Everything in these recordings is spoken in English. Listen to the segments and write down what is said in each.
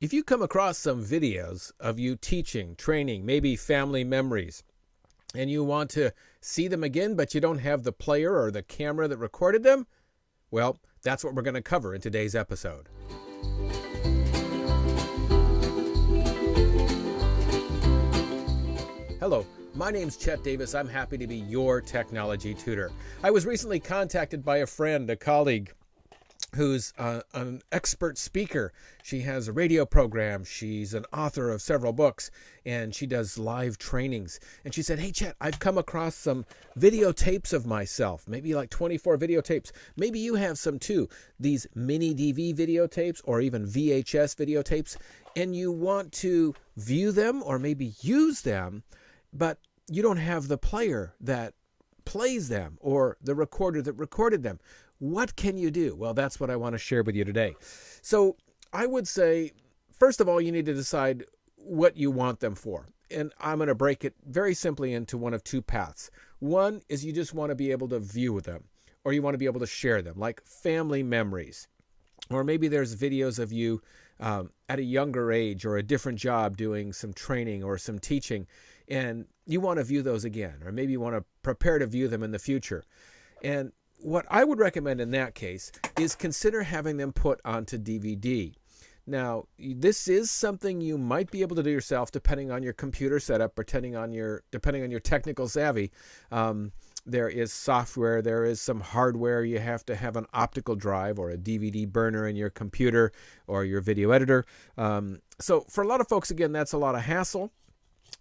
If you come across some videos of you teaching, training, maybe family memories, and you want to see them again, but you don't have the player or the camera that recorded them, well, that's what we're going to cover in today's episode. Hello, my name's Chet Davis. I'm happy to be your technology tutor. I was recently contacted by a friend, a colleague, who's an expert speaker. She has a radio program. She's an author of several books, and she does live trainings. And she said, "Hey, Chet, I've come across some videotapes of myself, maybe like 24 videotapes. Maybe you have some too, these mini DV videotapes or even VHS videotapes, and you want to view them or maybe use them, but you don't have the player that plays them or the recorder that recorded them. What can you do?" Well, that's what I want to share with you today. So I would say, first of all, you need to decide what you want them for. And I'm going to break it very simply into one of two paths. One is you just want to be able to view them, or you want to be able to share them, like family memories. Or maybe there's videos of you at a younger age or a different job doing some training or some teaching, and you want to view those again, or maybe you want to prepare to view them in the future. And what I would recommend in that case is consider having them put onto DVD. Now, this is something you might be able to do yourself depending on your computer setup, depending on your technical savvy. There is software, there is some hardware. You have to have an optical drive or a DVD burner in your computer or your video editor. So for a lot of folks, again, that's a lot of hassle.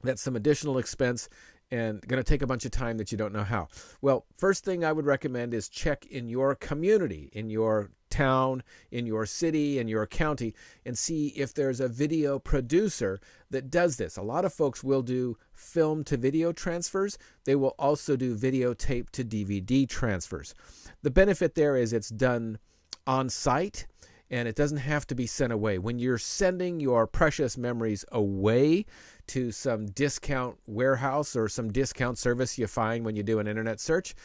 That's some additional expense and going to take a bunch of time that you don't know how. Well, first thing I would recommend is check in your community, in your town, in your city, in your county, and see if there's a video producer that does this. A lot of folks will do film to video transfers. They will also do videotape to DVD transfers. The benefit there is it's done on site, and it doesn't have to be sent away. When you're sending your precious memories away to some discount warehouse or some discount service you find when you do an internet search,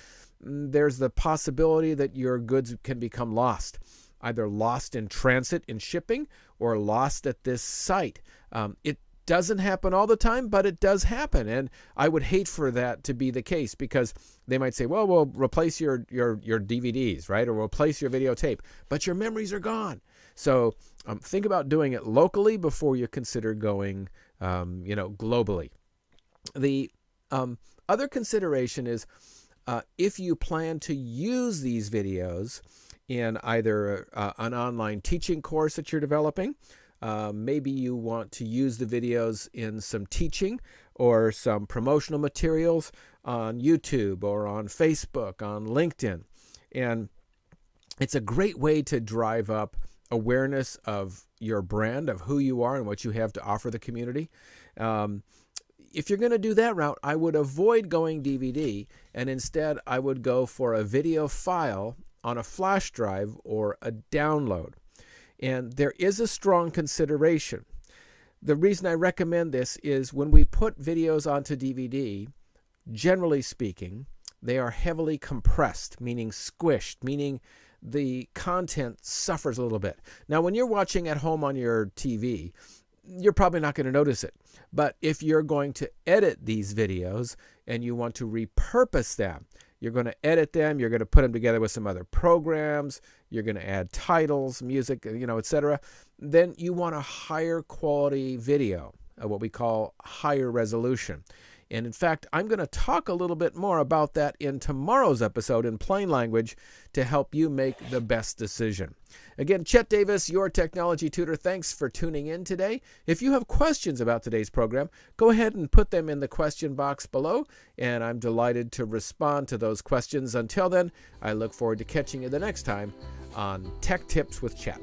there's the possibility that your goods can become lost, either lost in transit in shipping or lost at this site. It doesn't happen all the time, but it does happen. And I would hate for that to be the case, because they might say, well, we'll replace your DVDs, right? Or we'll replace your videotape, but your memories are gone. So think about doing it locally before you consider going, globally. The other consideration is if you plan to use these videos in either an online teaching course that you're developing, maybe you want to use the videos in some teaching or some promotional materials on YouTube or on Facebook, on LinkedIn. And it's a great way to drive up awareness of your brand, of who you are and what you have to offer the community. If you're going to do that route, I would avoid going DVD, and instead I would go for a video file on a flash drive or a download. And there is a strong consideration. The reason I recommend this is when we put videos onto DVD, generally speaking, they are heavily compressed, meaning squished, meaning the content suffers a little bit. Now, when you're watching at home on your TV, you're probably not going to notice it. But if you're going to edit these videos and you want to repurpose them, you're going to edit them, you're going to put them together with some other programs, you're going to add titles, music, etc., then you want a higher quality video, what we call higher resolution. And in fact, I'm going to talk a little bit more about that in tomorrow's episode in plain language to help you make the best decision. Again, Chet Davis, your technology tutor. Thanks for tuning in today. If you have questions about today's program, go ahead and put them in the question box below, and I'm delighted to respond to those questions. Until then, I look forward to catching you the next time on Tech Tips with Chet.